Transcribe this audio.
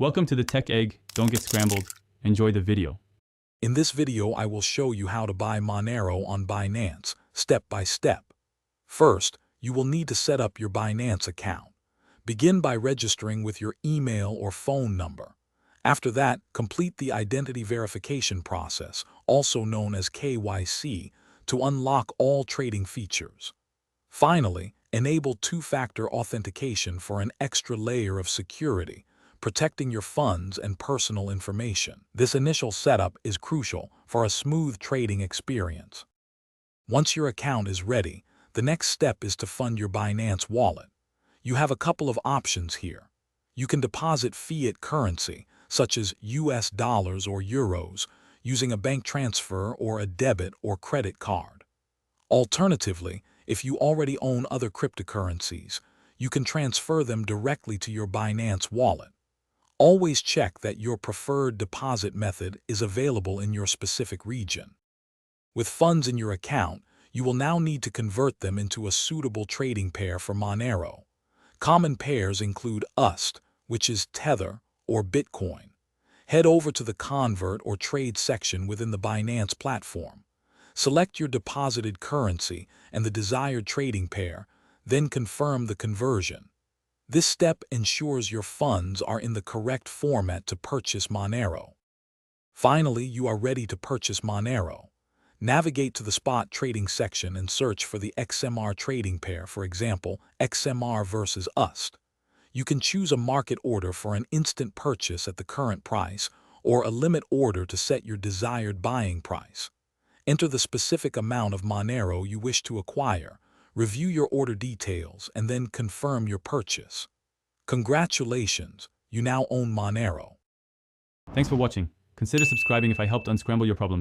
Welcome to the Tech Egg. Don't get scrambled. Enjoy the video. In this video, I will show you how to buy Monero on Binance, step by step. First, you will need to set up your Binance account. Begin by registering with your email or phone number. After that, complete the identity verification process, also known as KYC, to unlock all trading features. Finally, enable two-factor authentication for an extra layer of security, protecting your funds and personal information. This initial setup is crucial for a smooth trading experience. Once your account is ready, the next step is to fund your Binance wallet. You have a couple of options here. You can deposit fiat currency, such as US dollars or euros, using a bank transfer or a debit or credit card. Alternatively, if you already own other cryptocurrencies, you can transfer them directly to your Binance wallet. Always check that your preferred deposit method is available in your specific region. With funds in your account, you will now need to convert them into a suitable trading pair for Monero. Common pairs include USD, which is Tether, or Bitcoin. Head over to the Convert or Trade section within the Binance platform. Select your deposited currency and the desired trading pair, then confirm the conversion. This step ensures your funds are in the correct format to purchase Monero. Finally, you are ready to purchase Monero. Navigate to the spot trading section and search for the XMR trading pair, for example, XMR versus USD. You can choose a market order for an instant purchase at the current price, or a limit order to set your desired buying price. Enter the specific amount of Monero you wish to acquire, review your order details, and then confirm your purchase. Congratulations, you now own Monero. Thanks for watching. Consider subscribing if I helped unscramble your problems.